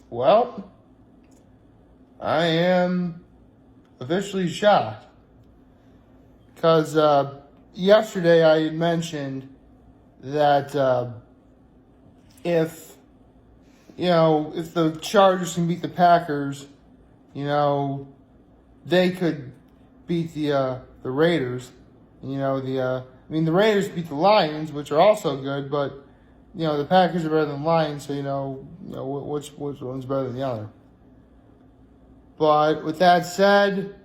Well, I am officially shocked. Because yesterday I had mentioned that if the Chargers can beat the Packers, they could beat the Raiders. The Raiders beat the Lions, which are also good, but the Packers are better than the Lions, so which one's better than the other. But with that said,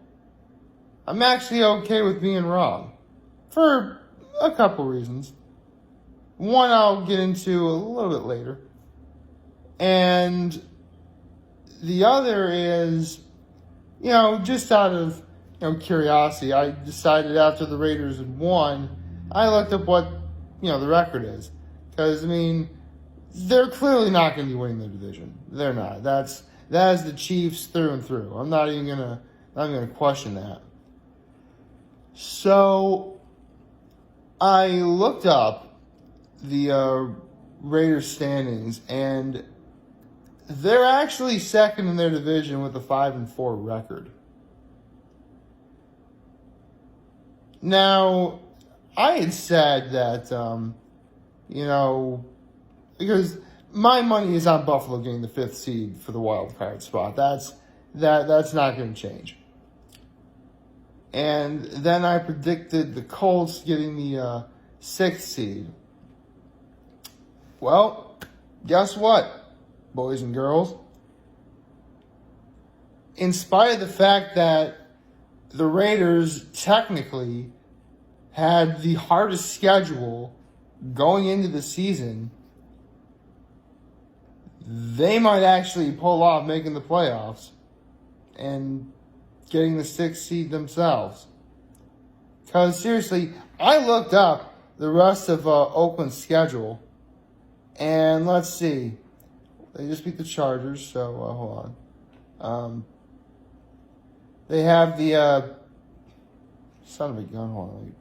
I'm actually okay with being wrong for a couple reasons. One I'll get into a little bit later. And the other is, just out of curiosity, I decided after the Raiders had won, I looked up what the record is. Because, they're clearly not going to be winning their division. They're not. That is the Chiefs through and through. I'm not even gonna question that. So I looked up the Raiders standings, and they're actually second in their division with a 5-4 record. Now, I had said that, because my money is on Buffalo getting the 5th seed for the wild card spot. That's not going to change. And then I predicted the Colts getting the 6th seed. Well, guess what, boys and girls? In spite of the fact that the Raiders technically had the hardest schedule going into the season, they might actually pull off making the playoffs and getting the 6th seed themselves. Because seriously, I looked up the rest of Oakland's schedule, and let's see. They just beat the Chargers, so hold on. They have the son of a gun. Hold on.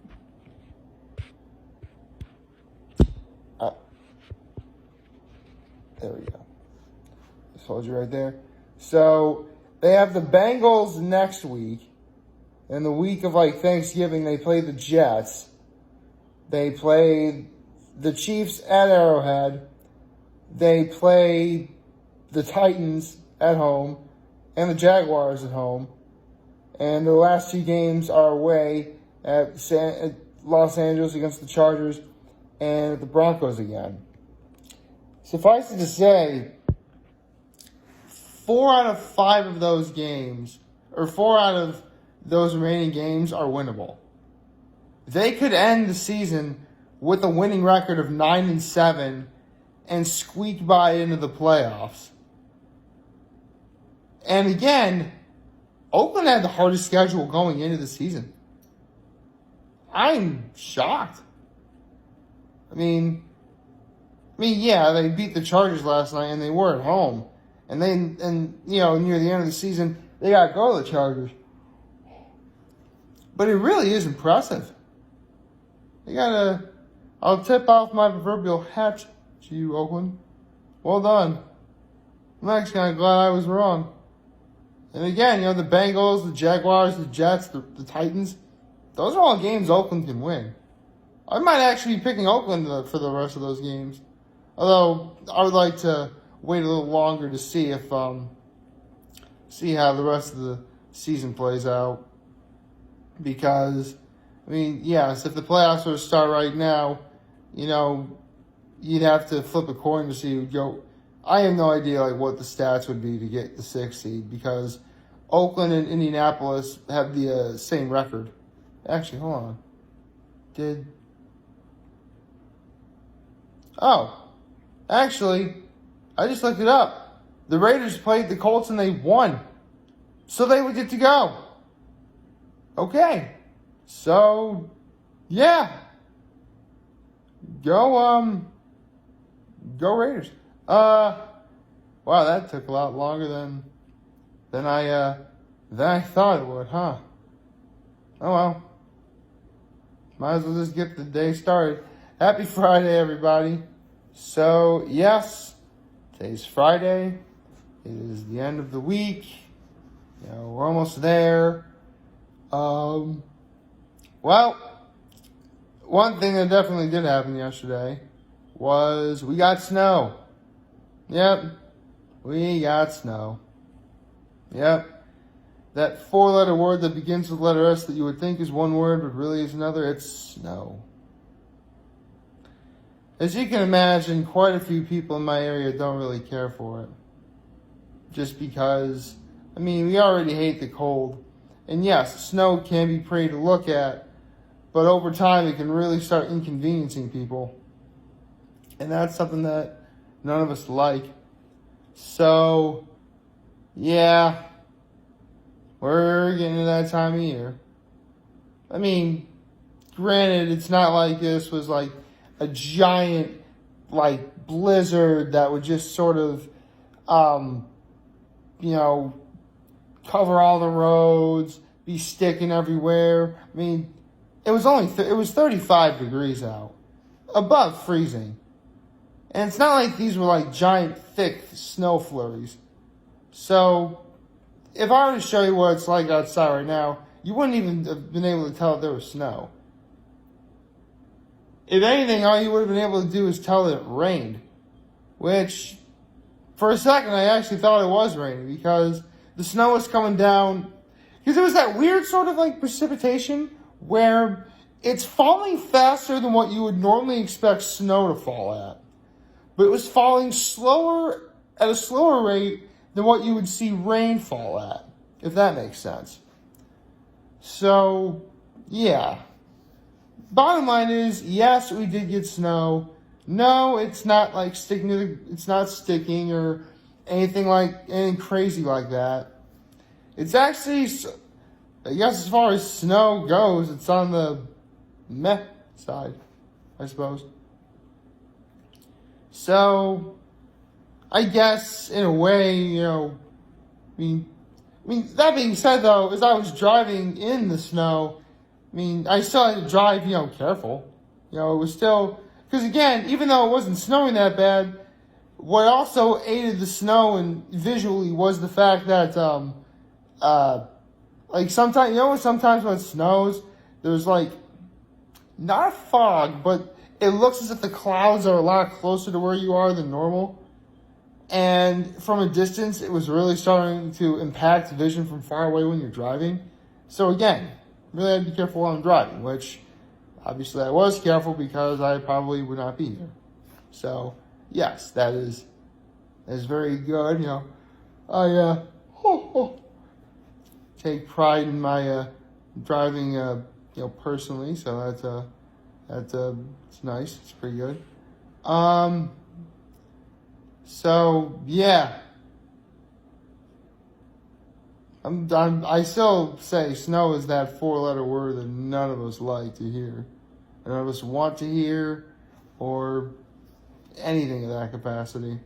There we go. Just hold you right there. So they have the Bengals next week. And the week of Thanksgiving, they play the Jets. They play the Chiefs at Arrowhead. They play the Titans at home and the Jaguars at home. And the last 2 games are away at Los Angeles against the Chargers and the Broncos again. Suffice it to say, 4 out of 5 of those games, or 4 out of those remaining games, are winnable. They could end the season with a winning record of 9-7 and squeak by into the playoffs. And again, Oakland had the hardest schedule going into the season. I'm shocked. Yeah, they beat the Chargers last night, and they were at home. And near the end of the season, they got to go to the Chargers. But it really is impressive. I'll tip off my proverbial hat to you, Oakland. Well done. I'm actually kind of glad I was wrong. And again, the Bengals, the Jaguars, the Jets, the Titans, those are all games Oakland can win. I might actually be picking Oakland for the rest of those games. Although, I would like to wait a little longer to see see how the rest of the season plays out. Because, yes, if the playoffs were to start right now, you'd have to flip a coin to see who would go. I have no idea what the stats would be to get the 6th seed, because Oakland and Indianapolis have the same record. Actually, hold on. Actually, I just looked it up. The Raiders played the Colts and they won. So they would get to go. Okay. So, yeah. Go Raiders. Wow, that took a lot longer than I thought it would, huh? Oh well. Might as well just get the day started. Happy Friday, everybody. So, yes, today's Friday. It is the end of the week. We're almost there. Well, one thing that definitely did happen yesterday was we got snow. Yep, we got snow. Yep, that four-letter word that begins with letter S that you would think is one word but really is another, it's snow. As you can imagine, quite a few people in my area don't really care for it. Just because, we already hate the cold. And yes, snow can be pretty to look at, but over time it can really start inconveniencing people. And that's something that none of us like. So, yeah, we're getting to that time of year. Granted, it's not like this was like a giant, blizzard that would just sort of, cover all the roads, be sticking everywhere. It was it was 35 degrees out, above freezing. And it's not like these were giant, thick snow flurries. So, if I were to show you what it's like outside right now, you wouldn't even have been able to tell if there was snow. If anything, all you would have been able to do is tell that it rained. Which, for a second, I actually thought it was raining because the snow was coming down. Because it was that weird sort of precipitation where it's falling faster than what you would normally expect snow to fall at. But it was falling at a slower rate than what you would see rain fall at, if that makes sense. So, yeah. Bottom line is, yes, we did get snow. No, it's not it's not sticking or anything crazy like that. It's actually, I guess as far as snow goes, it's on the meh side, I suppose. So, I guess in a way, that being said though, as I was driving in the snow, I still had to drive, careful. It was still, because again, even though it wasn't snowing that bad, what also aided the snow and visually was the fact that, sometimes when it snows, there's not a fog, but it looks as if the clouds are a lot closer to where you are than normal. And from a distance, it was really starting to impact vision from far away when you're driving. So again, really had to be careful while I'm driving, which obviously I was careful because I probably would not be here. So, yes, that is very good. I take pride in my driving, personally. So it's nice. It's pretty good. So yeah. I still say snow is that four-letter word that none of us like to hear. None of us want to hear or anything of that capacity.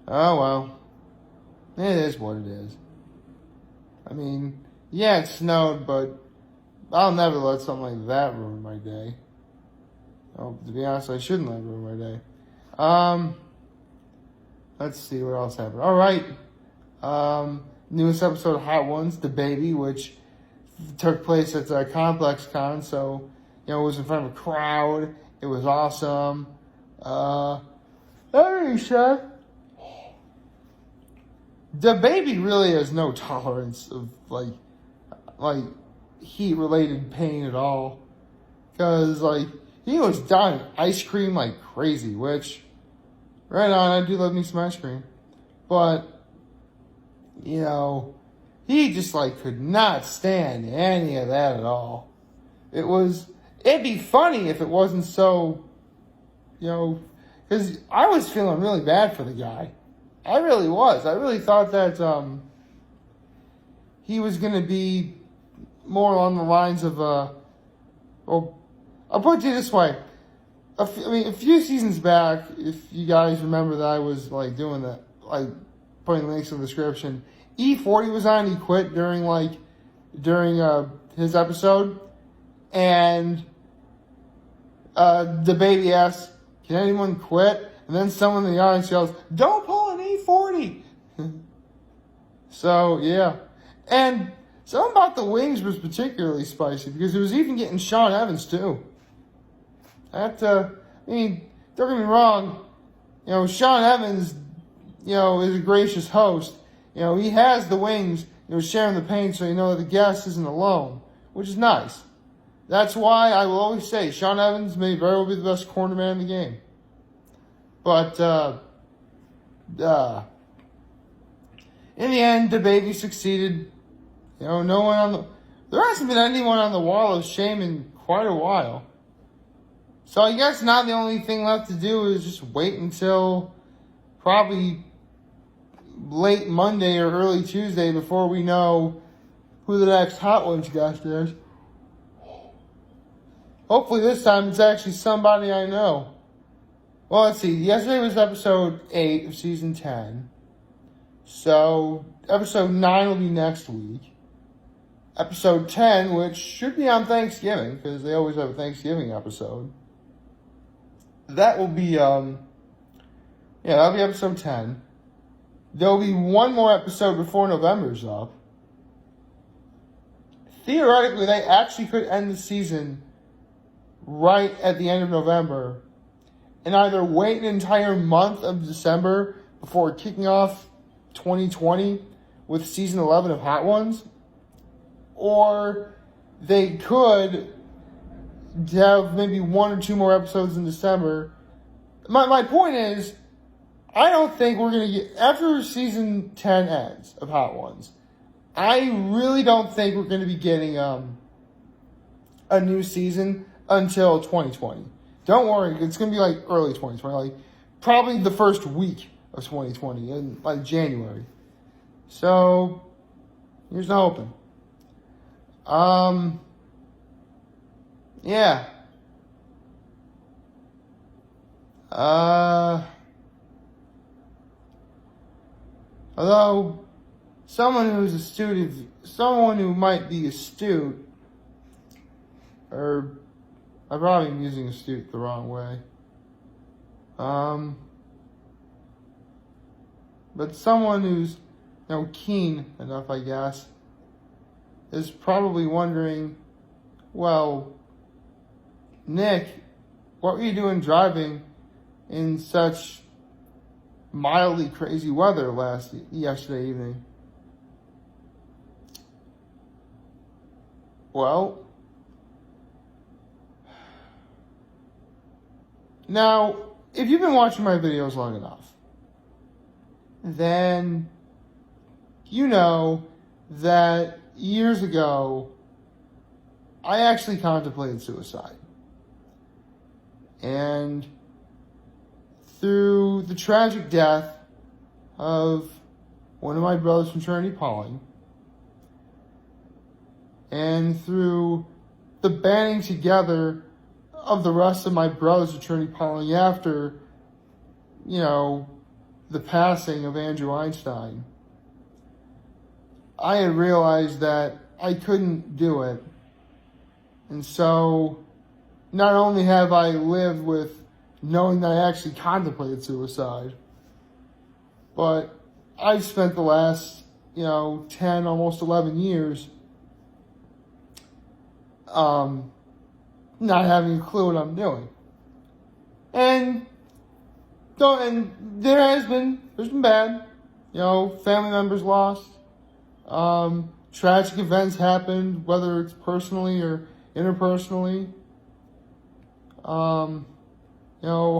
Oh, well. It is what it is. Yeah, it snowed, but I'll never let something like that ruin my day. Oh, to be honest, I shouldn't let it ruin my day. Let's see what else happened. All right. Newest episode of Hot Ones, Dababy, which took place at Complex Con, so, it was in front of a crowd. It was awesome. Hey, Chef. Dababy really has no tolerance of, heat-related pain at all. Because, he was dying ice cream like crazy, which, right on, I do love me some ice cream. But, he just, could not stand any of that at all. It'd be funny if it wasn't so, because I was feeling really bad for the guy. I really was. I really thought that, he was going to be more along the lines of, well, I'll put it to you this way. A few seasons back, if you guys remember that I was, doing that, putting links in the description, E40 was on, he quit during his episode, and Dababy asked, can anyone quit? And then someone in the audience yells, don't pull 240. So, yeah. And something about the wings was particularly spicy because it was even getting Sean Evans, too. Don't get me wrong. Sean Evans, is a gracious host. He has the wings, sharing the pain so that the guest isn't alone, which is nice. That's why I will always say Sean Evans may very well be the best cornerman in the game. But, in the end, Dababy succeeded. There hasn't been anyone on the wall of shame in quite a while. So I guess now the only thing left to do is just wait until probably late Monday or early Tuesday before we know who the next Hot Ones guest is. Hopefully this time it's actually somebody I know. Well, let's see. Yesterday was episode 8 of season 10. So episode 9 will be next week. Episode 10, which should be on Thanksgiving, because they always have a Thanksgiving episode. That will be, that'll be episode 10. There'll be one more episode before November's up. Theoretically, they actually could end the season right at the end of November and either wait an entire month of December before kicking off 2020 with season 11 of Hot Ones, or they could have maybe 1 or 2 more episodes in December. My point is, I don't think we're going to get, after season 10 ends of Hot Ones, I really don't think we're going to be getting a new season until 2020. Don't worry, it's going to be like early 2020, like probably the first week of 2020, in like January. So, here's the hoping. Yeah. Although, someone who might be astute, or I probably am using astute the wrong way. But someone who's keen enough, I guess, is probably wondering, well, Nick, what were you doing driving in such mildly crazy weather yesterday evening? Well, now, if you've been watching my videos long enough, then you know that years ago, I actually contemplated suicide. And through the tragic death of one of my brothers from Trinity Pauling, and through the banding together of the rest of my brothers of Trinity Pauling after, the passing of Andrew Einstein, I had realized that I couldn't do it. And so, not only have I lived with knowing that I actually contemplated suicide, but I've spent the last, 10, almost 11 years, not having a clue what I'm doing. And there's been bad, family members lost, tragic events happened, whether it's personally or interpersonally,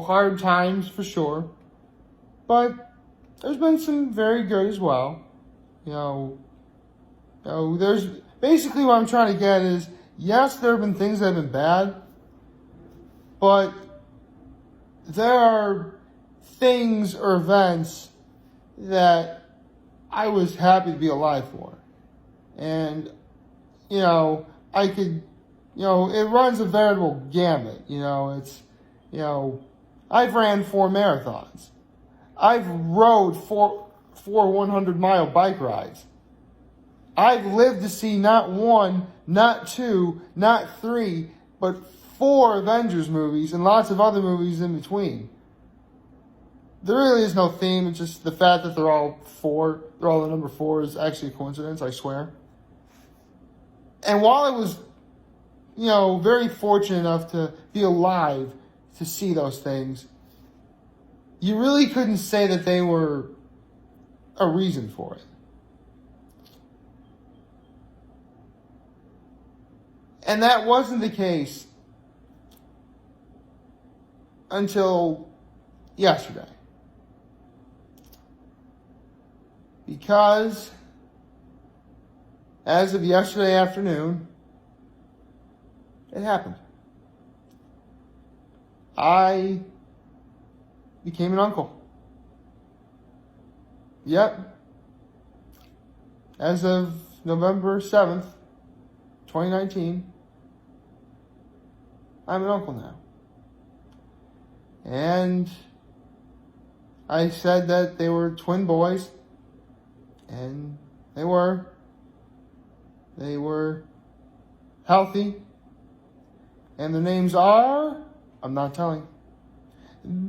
hard times for sure, but there's been some very good as well. There's basically what I'm trying to get is, yes, there have been things that have been bad, but there are things or events that I was happy to be alive for. And, I could, it runs a veritable gamut. I've ran 4 marathons. I've rode 4 100-mile bike rides. I've lived to see not 1, not 2, not 3, but 4 Avengers movies and lots of other movies in between. there really is no theme. It's just the fact that they're all the number 4 is actually a coincidence, I swear. And while I was, very fortunate enough to be alive to see those things, you really couldn't say that they were a reason for it. And that wasn't the case until yesterday. Because as of yesterday afternoon, it happened. I became an uncle. Yep. As of November 7th, 2019, I'm an uncle now. And I said that they were twin boys, and they were. They were healthy, and their names are, I'm not telling.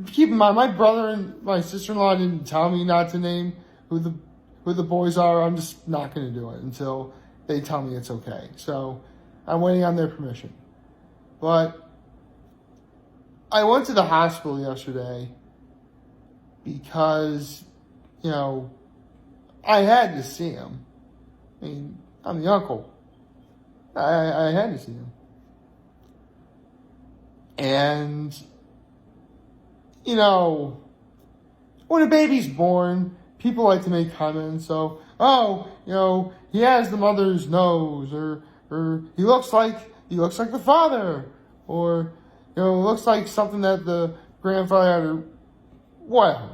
Keep in mind, my brother and my sister-in-law didn't tell me not to name who the boys are. I'm just not going to do it until they tell me it's okay. So I'm waiting on their permission. But I went to the hospital yesterday because, I had to see him. I mean, I'm the uncle. I had to see him. And, when a baby's born, people like to make comments. So, he has the mother's nose, or he looks like the father, or, looks like something that the grandfather had, or whatever.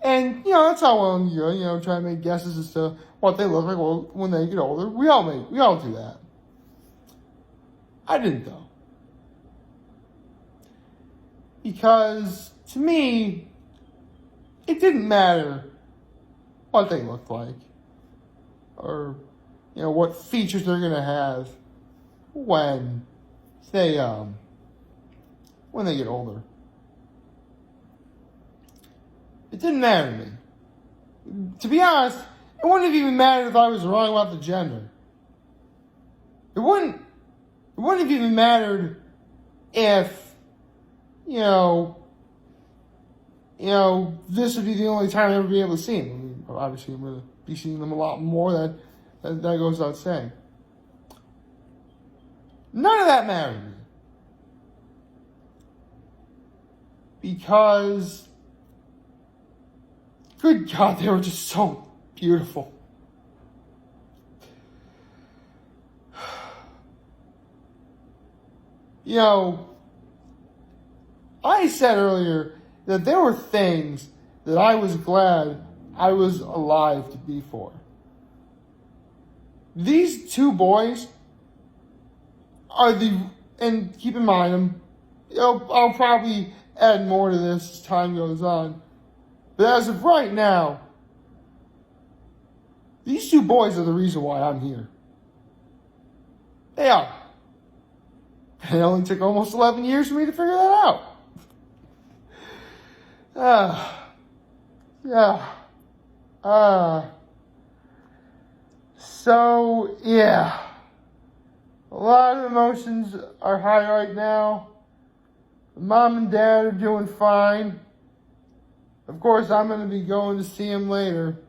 And, that's how well you go, try to make guesses as to what they look like when they get older. We all do that. I didn't, though. Because, to me, it didn't matter what they looked like, or, what features they're going to have when they get older. It didn't matter to me. To be honest, it wouldn't have even mattered if I was wrong about the gender. It wouldn't have even mattered if, this would be the only time I'd ever be able to see them. I mean, obviously, I'm going to be seeing them a lot more. That goes without saying. None of that mattered to me. Because, good God, they were just so beautiful. I said earlier that there were things that I was glad I was alive to be for. These two boys are and keep in mind, I'll probably add more to this as time goes on. But as of right now, these two boys are the reason why I'm here. They are. It only took almost 11 years for me to figure that out. So, yeah. A lot of emotions are high right now. Mom and Dad are doing fine. Of course, I'm going to be going to see him later.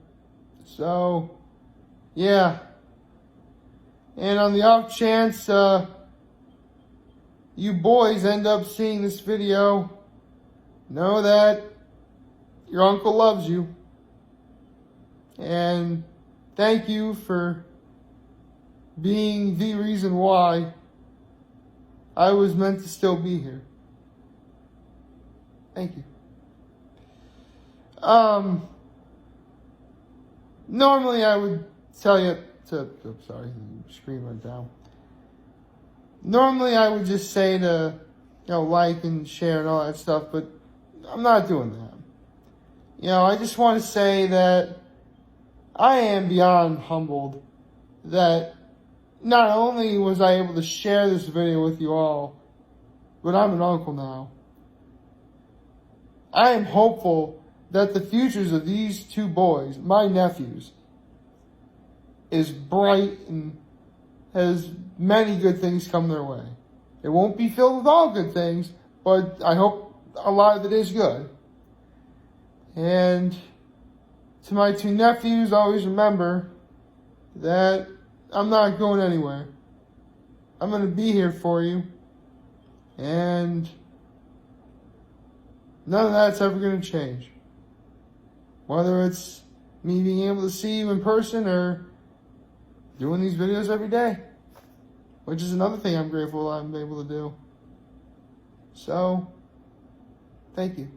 So, yeah. And on the off chance you boys end up seeing this video, know that your uncle loves you. And thank you for being the reason why I was meant to still be here. Thank you. Normally I would tell you screen went down. Normally I would just say to, like and share and all that stuff, but I'm not doing that. I just want to say that I am beyond humbled that not only was I able to share this video with you all, but I'm an uncle now. I am hopeful that the futures of these two boys, my nephews, is bright and has many good things come their way. It won't be filled with all good things, but I hope a lot of it is good. And to my two nephews, always remember that I'm not going anywhere. I'm going to be here for you. And none of that's ever going to change. Whether it's me being able to see you in person or doing these videos every day, which is another thing I'm grateful I'm able to do. So, thank you.